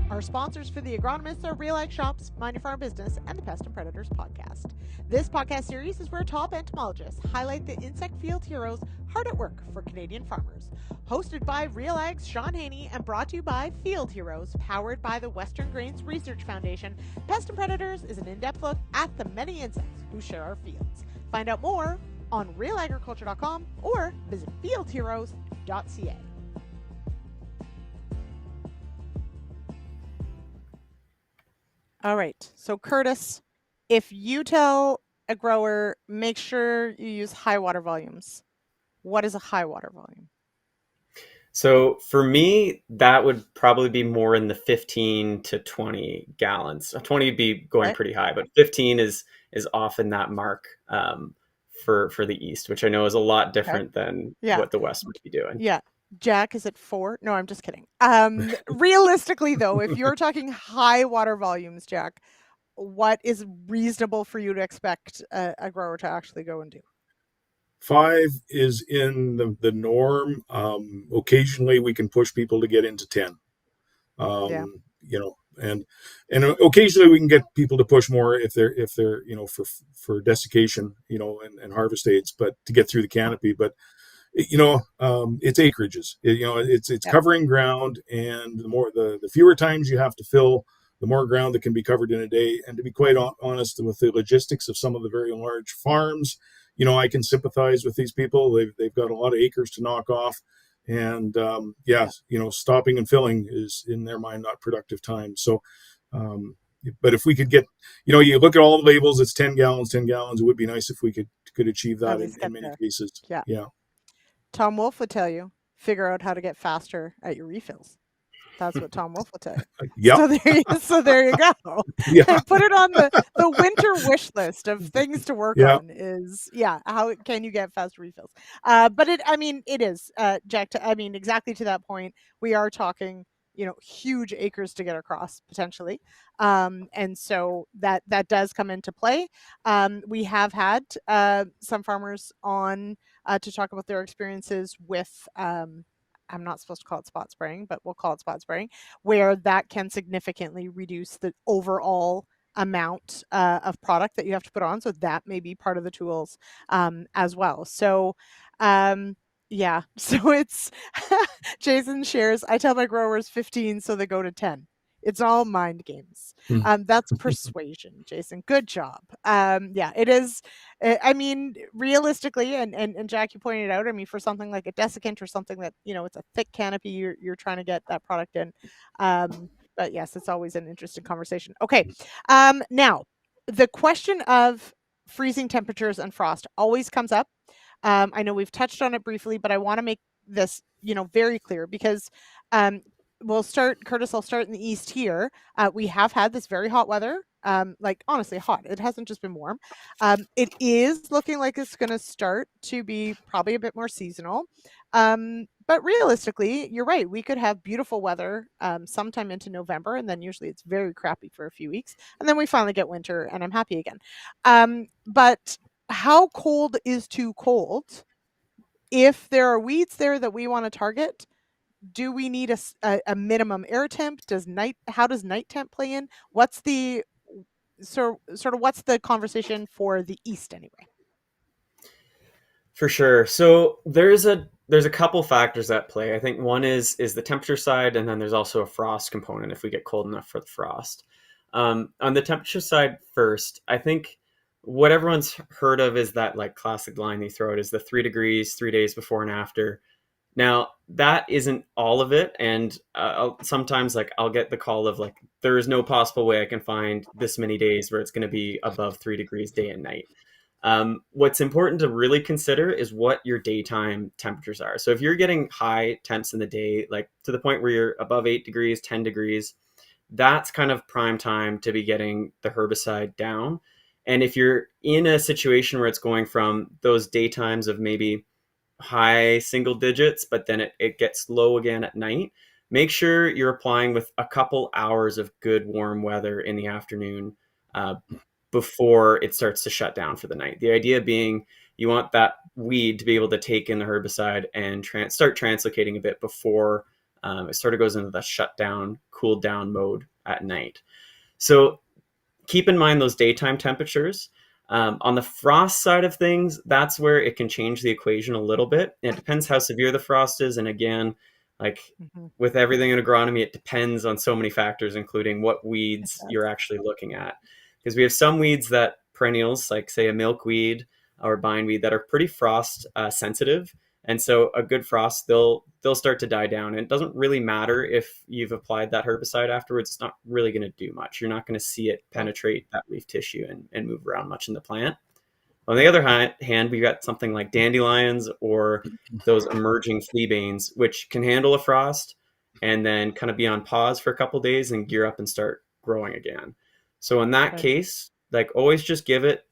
Our sponsors for the Agronomists are RealAg Shops, Mind Your Farm Business, and the Pest and Predators podcast. This podcast series is where top entomologists highlight the insect field heroes hard at work for Canadian farmers. Hosted by RealAg's Sean Haney and brought to you by Field Heroes, powered by the Western Grains Research Foundation, Pest and Predators is an in-depth look at the many insects who share our fields. Find out more on realagriculture.com or visit fieldheroes.ca. All right. So Kurtis, if you tell a grower, make sure you use high water volumes, what is a high water volume? So for me, that would probably be more in the 15 to 20 gallons. 20 would be going pretty high, but 15 is often that mark for the East, which I know is a lot different than what the West might be doing. Yeah. Jack, is it 4? No, I'm just kidding. Realistically, though, if you're talking high water volumes, Jack, what is reasonable for you to expect a grower to actually go and do? 5 is in the norm. Occasionally we can push people to get into 10. And occasionally we can get people to push more if they're for desiccation, and harvest aids, but to get through the canopy. But it's acreages. It's covering ground, and the fewer times you have to fill, the more ground that can be covered in a day. And to be quite honest, with the logistics of some of the very large farms, I can sympathize with these people. They've got a lot of acres to knock off, and stopping and filling is in their mind not productive time. So, but if we could get, you look at all the labels, it's 10 gallons. It would be nice if we could achieve that in many cases. Yeah. Tom Wolfe would tell you, figure out how to get faster at your refills. That's what Tom Wolfe will tell you. Yep. So there you go. Yeah. Put it on the winter wish list of things to work on is, how can you get fast refills? But it is, Jack, exactly to that point, we are talking, huge acres to get across potentially. And so that does come into play. We have had some farmers on to talk about their experiences with I'm not supposed to call it spot spraying, but we'll call it spot spraying, where that can significantly reduce the overall amount of product that you have to put on. So that may be part of the tools as well. So so it's Jason shares, I tell my growers 15 so they go to 10. It's all mind games. That's persuasion, Jason. Good job. It is. Realistically, and Jack, you pointed out, for something like a desiccant or something that, it's a thick canopy, you're trying to get that product in. But yes, it's always an interesting conversation. Okay. Now, the question of freezing temperatures and frost always comes up. I know we've touched on it briefly, but I want to make this, very clear because Kurtis, I'll start in the east here. We have had this very hot weather, like honestly hot. It hasn't just been warm. It is looking like it's going to start to be probably a bit more seasonal. But realistically, you're right. We could have beautiful weather sometime into November, and then usually it's very crappy for a few weeks. And then we finally get winter, and I'm happy again. But how cold is too cold? If there are weeds there that we want to target, do we need a minimum air temp? How does night temp play in? What's the sort of what's the conversation for the east anyway? For sure. So there's a couple factors at play. I think one is the temperature side, and then there's also a frost component if we get cold enough for the frost. On the temperature side first, I think what everyone's heard of is that like classic line they throw out is the 3 degrees 3 days before and after. Now that isn't all of it, and sometimes like I'll get the call of like there is no possible way I can find this many days where it's going to be above 3 degrees day and night. What's important to really consider is what your daytime temperatures are. So if you're getting high temps in the day, like to the point where you're above 8 degrees, 10 degrees, that's kind of prime time to be getting the herbicide down. And if you're in a situation where it's going from those daytimes of maybe high single digits, but then it gets low again at night, make sure you're applying with a couple hours of good warm weather in the afternoon before it starts to shut down for the night. The idea being you want that weed to be able to take in the herbicide and start translocating a bit before it sort of goes into the shutdown, cool down mode at night. So keep in mind those daytime temperatures. On the frost side of things, that's where it can change the equation a little bit. It depends how severe the frost is. And again, like with everything in agronomy, it depends on so many factors, including what weeds you're actually looking at. Because we have some weeds that perennials, like say a milkweed or bindweed, that are pretty frost sensitive. And so a good frost, they'll start to die down. And it doesn't really matter if you've applied that herbicide afterwards. It's not really going to do much. You're not going to see it penetrate that leaf tissue and move around much in the plant. On the other hand, we got something like dandelions or those emerging fleabanes, which can handle a frost and then kind of be on pause for a couple days and gear up and start growing again. So in that case, like always just give it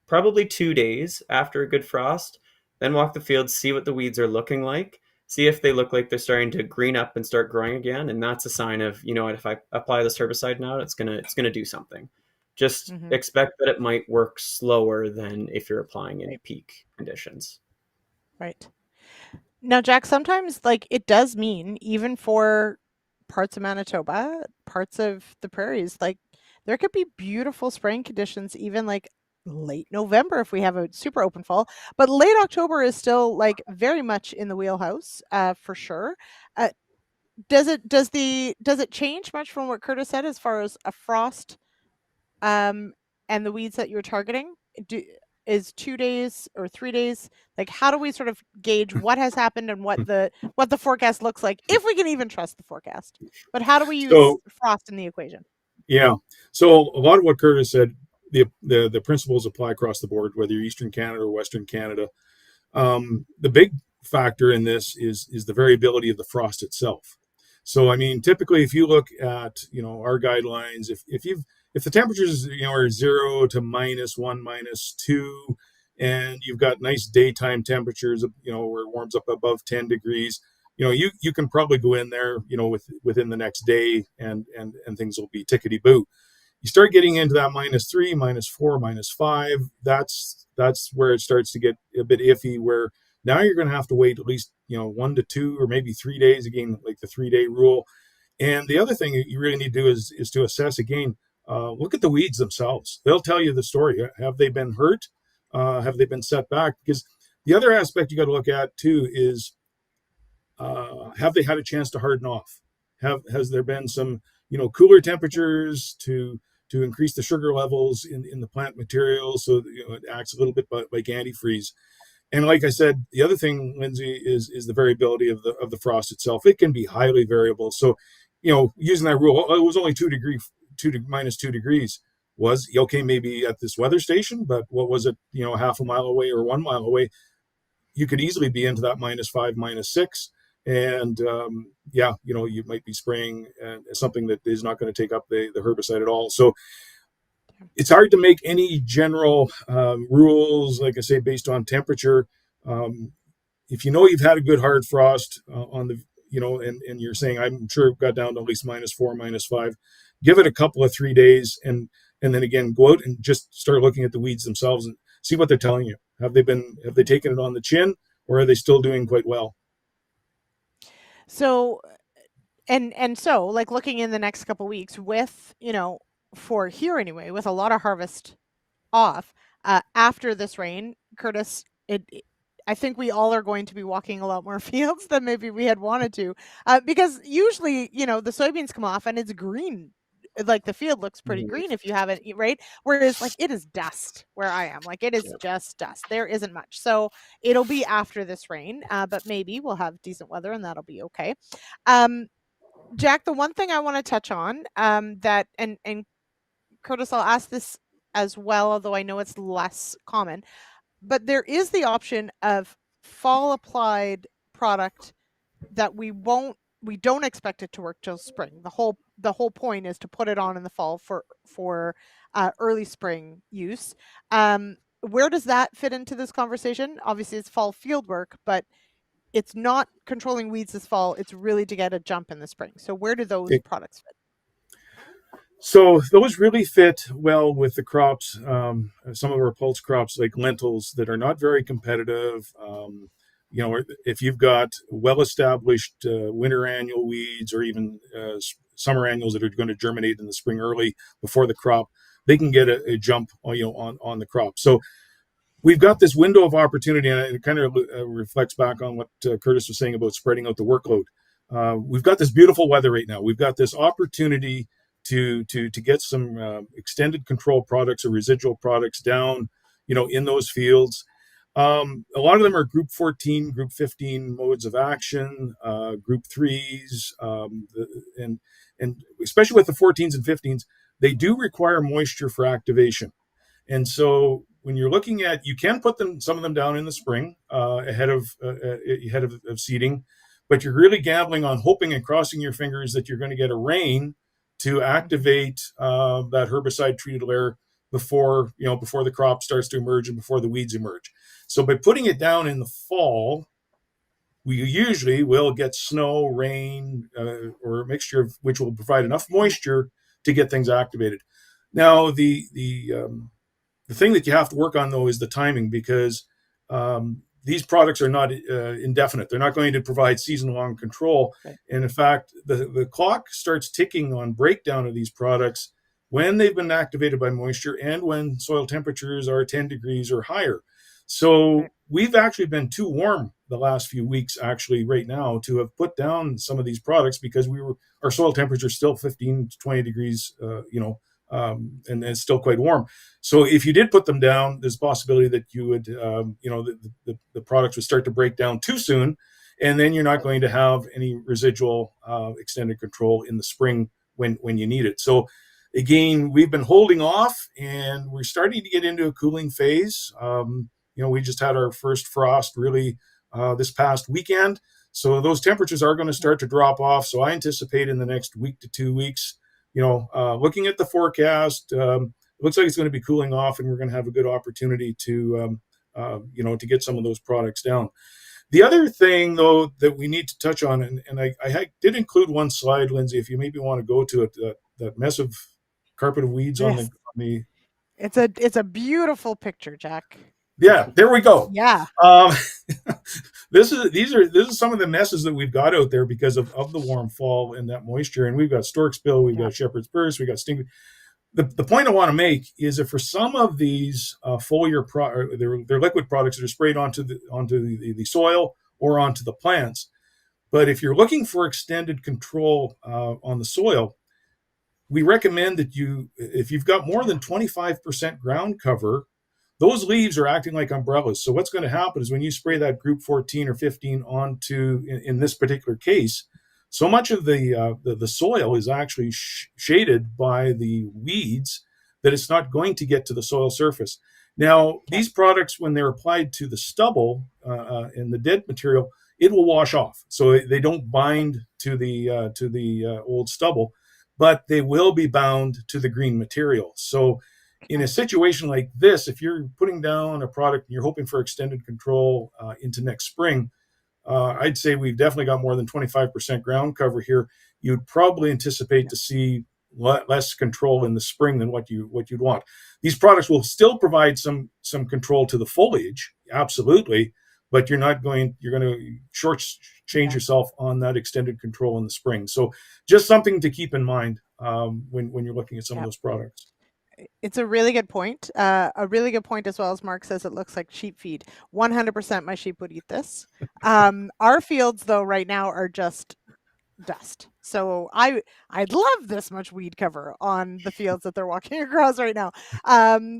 probably 2 days after a good frost, then walk the field, see what the weeds are looking like, see if they look like they're starting to green up and start growing again. And that's a sign of, you know what, if I apply this herbicide now, it's gonna do something. Just expect that it might work slower than if you're applying in peak conditions. Right. Now, Jack, sometimes like it does mean even for parts of Manitoba, parts of the prairies, like there could be beautiful spraying conditions, even like late November if we have a super open fall, but late October is still like very much in the wheelhouse for sure. Does it change much from what Kurtis said as far as a frost and the weeds that you're targeting? Is 2 days or 3 days, like how do we sort of gauge what has happened and what the forecast looks like, if we can even trust the forecast? But how do we use frost in the equation? Yeah. So a lot of what Kurtis said, the principles apply across the board, whether you're Eastern Canada or Western Canada. The big factor in this is the variability of the frost itself. So, I mean, typically, if you look at, our guidelines, if the temperatures, are 0 to -1, -2, and you've got nice daytime temperatures, where it warms up above 10 degrees, you can probably go in there, within the next day and things will be tickety-boo. You start getting into that -3, -4, -5, that's where it starts to get a bit iffy, where now you're going to have to wait at least, 1 to 2 or maybe 3 days, again, like the 3-day rule. And the other thing you really need to do is to assess again, look at the weeds themselves. They'll tell you the story. Have they been hurt? Have they been set back? Because the other aspect you got to look at too is, have they had a chance to harden off? Has there been some, cooler temperatures to increase the sugar levels in the plant material, so that, it acts a little bit like antifreeze. And like I said, the other thing, Lyndsey, is the variability of the frost itself. It can be highly variable. So, using that rule, it was only -2 degrees. was, okay, maybe at this weather station, but what was it, half a mile away or 1 mile away? You could easily be into that -5, -6. And you might be spraying something that is not going to take up the herbicide at all. So it's hard to make any general rules, like I say, based on temperature. If you've had a good hard frost on the, and you're saying, I'm sure it got down to at least -4, -5, give it a couple of 3 days, and then again, go out and just start looking at the weeds themselves and see what they're telling you. Have they taken it on the chin, or are they still doing quite well? So, so like looking in the next couple weeks with, for here anyway, with a lot of harvest off after this rain, Kurtis, I think we all are going to be walking a lot more fields than maybe we had wanted to, because usually, the soybeans come off and it's green. Like the field looks pretty green if you haven't, right? Whereas like it is dust where I am. Like it is just dust. There isn't much. So it'll be after this rain, but maybe we'll have decent weather and that'll be okay. Jack, the one thing I want to touch on, that and Kurtis, I'll ask this as well, although I know it's less common, but there is the option of fall applied product that we don't expect it to work till spring. The whole point is to put it on in the fall for early spring use. Where does that fit into this conversation? Obviously, it's fall field work, but it's not controlling weeds this fall. It's really to get a jump in the spring. So where do those products fit? So those really fit well with the crops, some of our pulse crops like lentils that are not very competitive. If you've got well-established winter annual weeds or even summer annuals that are going to germinate in the spring early before the crop, they can get a jump on the crop. So we've got this window of opportunity, and it kind of reflects back on what Kurtis was saying about spreading out the workload. We've got this beautiful weather right now. We've got this opportunity to get some extended control products or residual products down, in those fields. A lot of them are group 14, group 15 modes of action, group 3s, and especially with the 14s and 15s, they do require moisture for activation. And so when you're looking at, you can put some of them down in the spring ahead of seeding, but you're really gambling on hoping and crossing your fingers that you're going to get a rain to activate that herbicide treated layer before the crop starts to emerge and before the weeds emerge. So by putting it down in the fall, we usually will get snow, rain, or a mixture of which will provide enough moisture to get things activated. Now, the thing that you have to work on, though, is the timing, because these products are not indefinite. They're not going to provide season-long control. Right. And in fact, the clock starts ticking on breakdown of these products when they've been activated by moisture and when soil temperatures are 10 degrees or higher. So we've actually been too warm the last few weeks, actually, right now, to have put down some of these products because our soil temperature is still 15 to 20 degrees, and it's still quite warm. So if you did put them down, there's a possibility that you would, the products would start to break down too soon, and then you're not going to have any residual extended control in the spring when you need it. So again, we've been holding off, and we're starting to get into a cooling phase. We just had our first frost really this past weekend, so those temperatures are going to start to drop off. So I anticipate in the next week to 2 weeks, looking at the forecast, it looks like it's going to be cooling off, and we're going to have a good opportunity to get some of those products down. The other thing, though, that we need to touch on, and I did include one slide, Lyndsey, if you maybe want to go to it, that mess of carpet of weeds. Yes. on the It's a beautiful picture, Jack. Yeah, there we go. Yeah. This is some of the messes that we've got out there because of the warm fall and that moisture. And we've got stork's bill, we've got shepherd's purse, we've got sting. The point I want to make is that for some of these foliar they're liquid products that are sprayed onto the soil or onto the plants. But if you're looking for extended control on the soil, we recommend that if you've got more than 25% ground cover, those leaves are acting like umbrellas. So what's going to happen is when you spray that group 14 or 15 onto, in this particular case, so much of the soil is actually shaded by the weeds that it's not going to get to the soil surface. Now, these products, when they're applied to the stubble and the dead material, it will wash off. So they don't bind to the old stubble, but they will be bound to the green material. So in a situation like this, if you're putting down a product and you're hoping for extended control into next spring, I'd say we've definitely got more than 25% ground cover here. You'd probably anticipate to see less control in the spring than what you'd want. These products will still provide some control to the foliage, absolutely, but you're going to shortchange yourself on that extended control in the spring. So just something to keep in mind when you're looking at some of those products. It's a really good point. A really good point as well. As Mark says, it looks like sheep feed. 100% my sheep would eat this. Our fields, though, right now are just dust. So I'd love this much weed cover on the fields that they're walking across right now.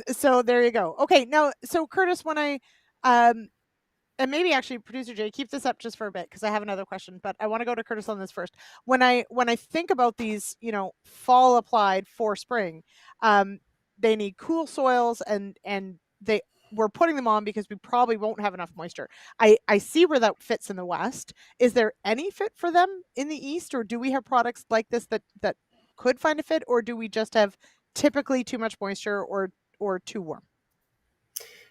So there you go. Okay, now, so Kurtis, when I and maybe actually producer Jay, keep this up just for a bit because I have another question, but I want to go to Kurtis on this first. When I think about these, fall applied for spring, they need cool soils and we're putting them on because we probably won't have enough moisture. I see where that fits in the West. Is there any fit for them in the East, or do we have products like this that could find a fit, or do we just have typically too much moisture or too warm?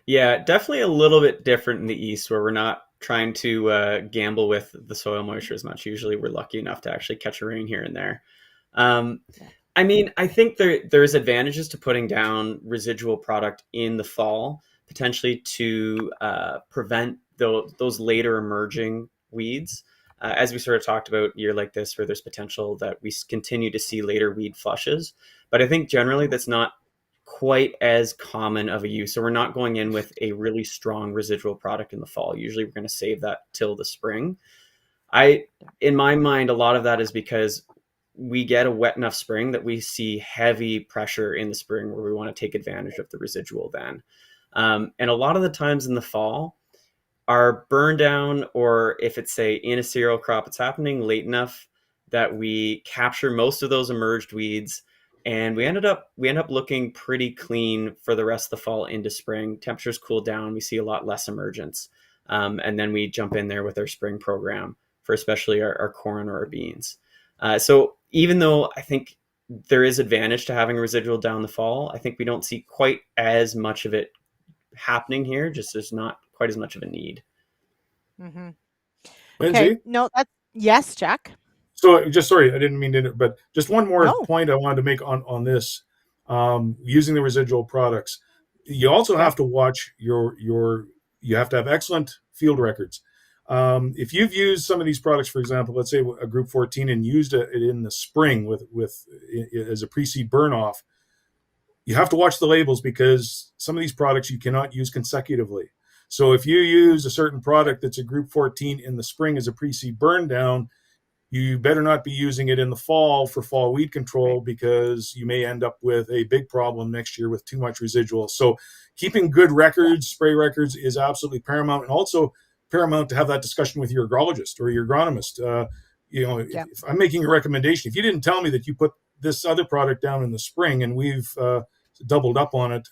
Yeah, definitely a little bit different in the East, where we're not trying to gamble with the soil moisture as much. Usually we're lucky enough to actually catch a rain here and there. I mean, I think there's advantages to putting down residual product in the fall, potentially to prevent those later emerging weeds. As we sort of talked about, year like this, where there's potential that we continue to see later weed flushes. But I think generally that's not quite as common of a use. So we're not going in with a really strong residual product in the fall. Usually we're going to save that till the spring. In my mind, a lot of that is because we get a wet enough spring that we see heavy pressure in the spring where we want to take advantage of the residual then. And a lot of the times in the fall, our burn down, or if it's say in a cereal crop, it's happening late enough that we capture most of those emerged weeds, and we end up looking pretty clean for the rest of the fall into spring. Temperatures cool down, we see a lot less emergence, and then we jump in there with our spring program for especially our corn or our beans. So even though I think there is advantage to having residual down the fall, I think we don't see quite as much of it happening here. Just there's not quite as much of a need. Mm-hmm. Lyndsey? Okay. No, yes, Jack. So just sorry, I didn't mean to, but just one more point I wanted to make on this, using the residual products. You also have to watch you have to have excellent field records. If you've used some of these products, for example, let's say a group 14 and used it in the spring with as a pre-seed burn off, you have to watch the labels because some of these products you cannot use consecutively. So if you use a certain product that's a group 14 in the spring as a pre-seed burn down, you better not be using it in the fall for fall weed control because you may end up with a big problem next year with too much residual. So keeping good records, spray records, is absolutely paramount, and also paramount to have that discussion with your agrologist or your agronomist. If I'm making a recommendation, if you didn't tell me that you put this other product down in the spring and we've doubled up on it,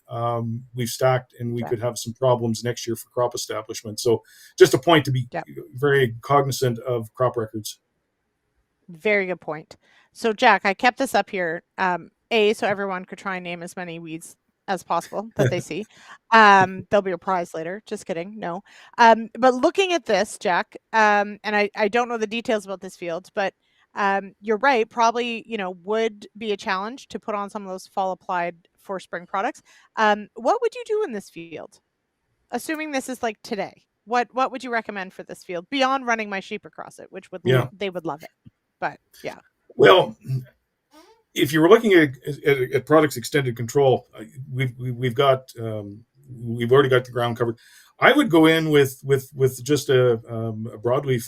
we've stacked, and we could have some problems next year for crop establishment. So just a point to be very cognizant of crop records. Very good point. So Jack, I kept this up here, so everyone could try and name as many weeds as possible that they see. There'll be a prize later. Just kidding. No. But looking at this, Jack, and I don't know the details about this field, but you're right. Probably, would be a challenge to put on some of those fall applied for spring products. What would you do in this field? Assuming this is like today, what would you recommend for this field beyond running my sheep across it, which they would love it. But yeah. Well, if you were looking at products extended control, we've already got the ground covered. I would go in with just a broadleaf,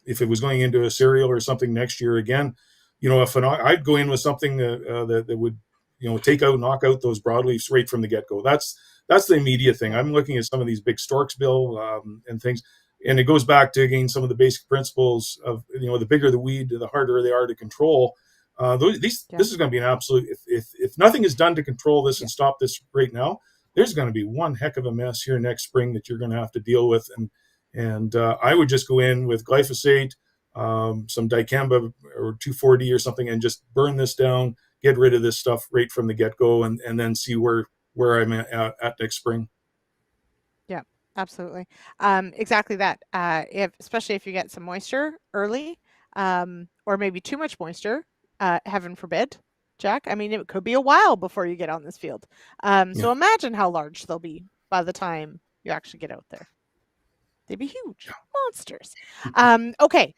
if it was going into a cereal or something next year again, I'd go in with something that would, knock out those broadleafs right from the get-go. That's the immediate thing. I'm looking at some of these big storks bill and things. And it goes back to, again, some of the basic principles of, the bigger the weed, the harder they are to control. This is going to be an absolute. If nothing is done to control this and stop this right now, there's going to be one heck of a mess here next spring that you're going to have to deal with. And I would just go in with glyphosate, some dicamba or 2,4-D or something, and just burn this down, get rid of this stuff right from the get go, and then see where I'm at next spring. Yeah, absolutely. Exactly that. Especially if you get some moisture early, or maybe too much moisture, heaven forbid, Jack. I mean, it could be a while before you get on this field. So imagine how large they'll be by the time you actually get out there. They'd be huge monsters. Okay,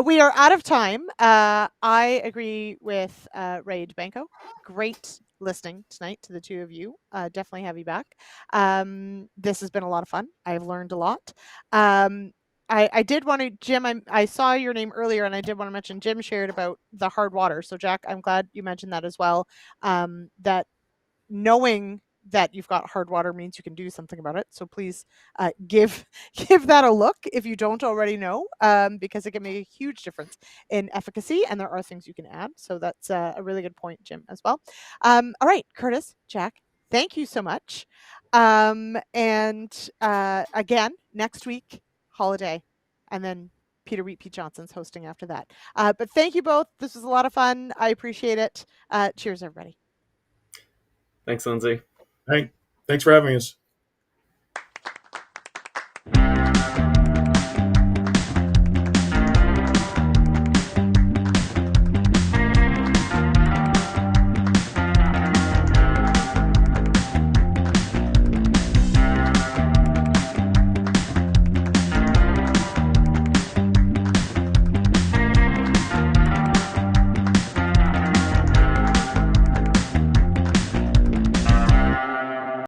we are out of time. I agree with Ray DeBanco. Great listening tonight to the two of you. Definitely have you back. This has been a lot of fun. I've learned a lot. I did want to, Jim, I saw your name earlier, and I did want to mention Jim shared about the hard water. So Jack, I'm glad you mentioned that as well. That knowing that you've got hard water means you can do something about it. So please give that a look if you don't already know, because it can make a huge difference in efficacy, and there are things you can add. So that's a really good point, Jim, as well. All right, Kurtis, Jack, thank you so much. And again, next week, holiday, and then Peter Wheat P. Johnson's hosting after that. But thank you both. This was a lot of fun. I appreciate it. Cheers, everybody. Thanks, Lyndsey. Thanks for having us.